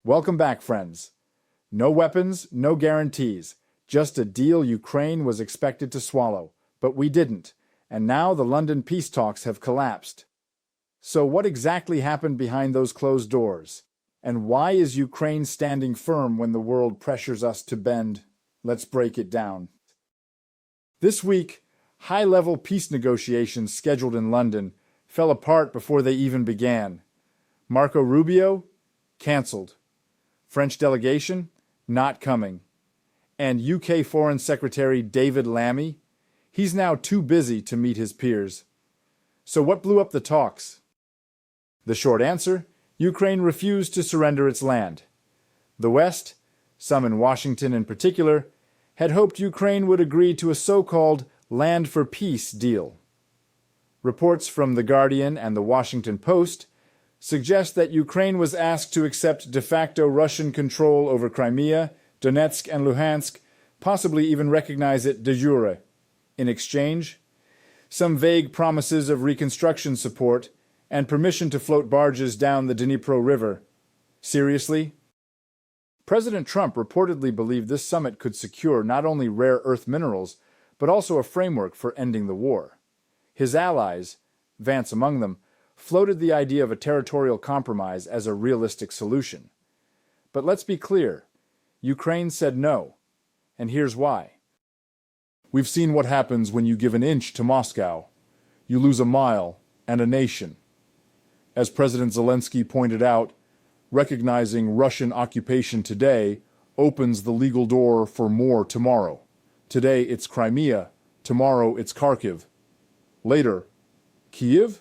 Welcome back, friends. No weapons, no guarantees. Just a deal Ukraine was expected to swallow. But we didn't, and now the London peace talks have collapsed. So what exactly happened behind those closed doors? And why is Ukraine standing firm when the world pressures us to bend? Let's break it down. This week, high-level peace negotiations scheduled in London fell apart before they even began. Marco Rubio? Cancelled. French delegation? Not coming. And UK Foreign Secretary David Lammy? He's now too busy to meet his peers. So what blew up the talks? The short answer: Ukraine refused to surrender its land. The West, some in Washington in particular, had hoped Ukraine would agree to a so-called land for peace deal. Reports from The Guardian and The Washington Post suggest that Ukraine was asked to accept de facto Russian control over Crimea, Donetsk, and Luhansk, possibly even recognize it de jure. In exchange, some vague promises of reconstruction support and permission to float barges down the Dnipro River. Seriously? President Trump reportedly believed this summit could secure not only rare earth minerals, but also a framework for ending the war. His allies, Vance among them, floated the idea of a territorial compromise as a realistic solution. But let's be clear, Ukraine said no, and here's why. We've seen what happens when you give an inch to Moscow. You lose a mile and a nation. As President Zelensky pointed out, recognizing Russian occupation today opens the legal door for more tomorrow. Today it's Crimea, tomorrow it's Kharkiv. Later, Kyiv?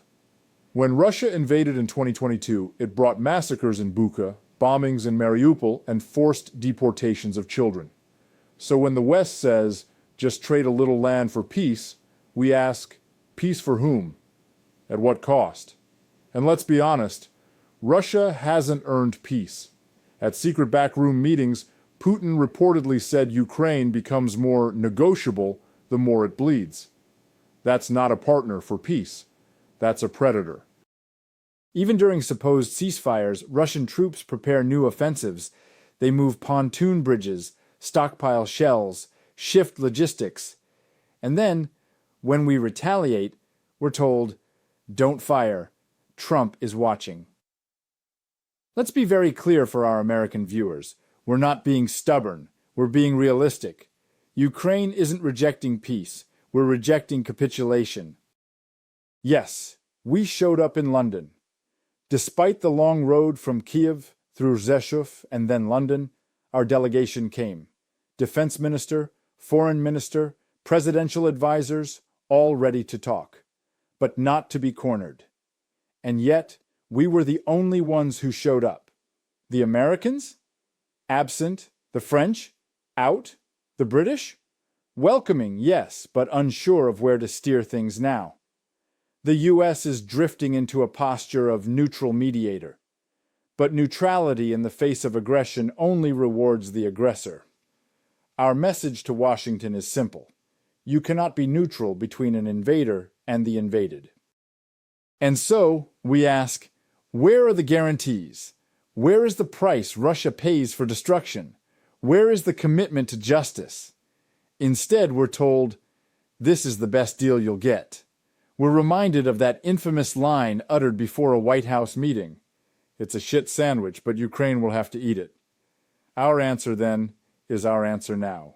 When Russia invaded in 2022, it brought massacres in Bucha, bombings in Mariupol, and forced deportations of children. So when the West says, just trade a little land for peace, we ask, peace for whom? At what cost? And let's be honest, Russia hasn't earned peace. At secret backroom meetings, Putin reportedly said Ukraine becomes more negotiable the more it bleeds. That's not a partner for peace. That's a predator. Even during supposed ceasefires, Russian troops prepare new offensives. They move pontoon bridges, stockpile shells, shift logistics. And then, when we retaliate, we're told, don't fire. Trump is watching. Let's be very clear for our American viewers. We're not being stubborn. We're being realistic. Ukraine isn't rejecting peace. We're rejecting capitulation. Yes, we showed up in London. Despite the long road from Kyiv through Reshape and then London, our delegation came. Defense Minister, Foreign Minister, presidential advisors, all ready to talk, but not to be cornered. And yet, we were the only ones who showed up. The Americans? Absent. The French? Out. The British? Welcoming, yes, but unsure of where to steer things now. The U.S. is drifting into a posture of neutral mediator. But neutrality in the face of aggression only rewards the aggressor. Our message to Washington is simple. You cannot be neutral between an invader and the invaded. And so, we ask, where are the guarantees? Where is the price Russia pays for destruction? Where is the commitment to justice? Instead, we're told, this is the best deal you'll get. We're reminded of that infamous line uttered before a White House meeting. It's a shit sandwich, but Ukraine will have to eat it. Our answer, then, is our answer now.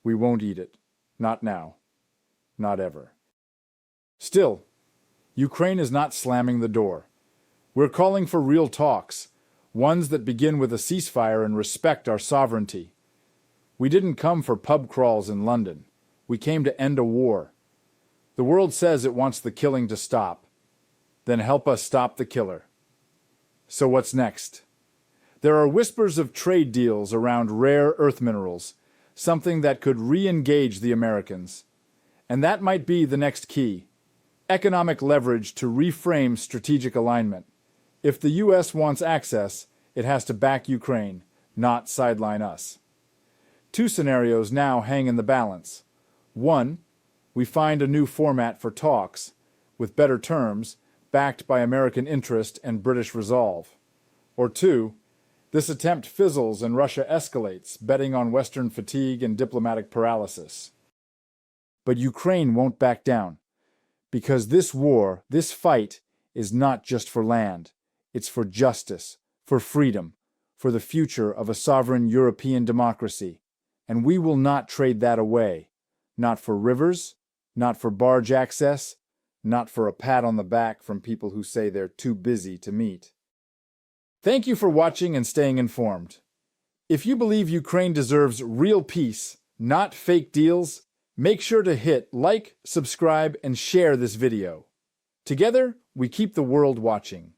We won't eat it. Not now. Not ever. Still, Ukraine is not slamming the door. We're calling for real talks, ones that begin with a ceasefire and respect our sovereignty. We didn't come for pub crawls in London. We came to end a war. The world says it wants the killing to stop. Then help us stop the killer. So what's next? There are whispers of trade deals around rare earth minerals, something that could re-engage the Americans. And that might be the next key. Economic leverage to reframe strategic alignment. If the U.S. wants access, it has to back Ukraine, not sideline us. Two scenarios now hang in the balance. One, we find a new format for talks, with better terms, backed by American interest and British resolve. Or two, This attempt fizzles and Russia escalates, betting on Western fatigue and diplomatic paralysis. But Ukraine won't back down, because this war, this fight, is not just for land. It's for justice, for freedom, for the future of a sovereign European democracy. And we will not trade that away. Not for rivers, not for barge access, not for a pat on the back from people who say they're too busy to meet. Thank you for watching and staying informed. If you believe Ukraine deserves real peace, not fake deals, make sure to hit like, subscribe, and share this video. Together, we keep the world watching.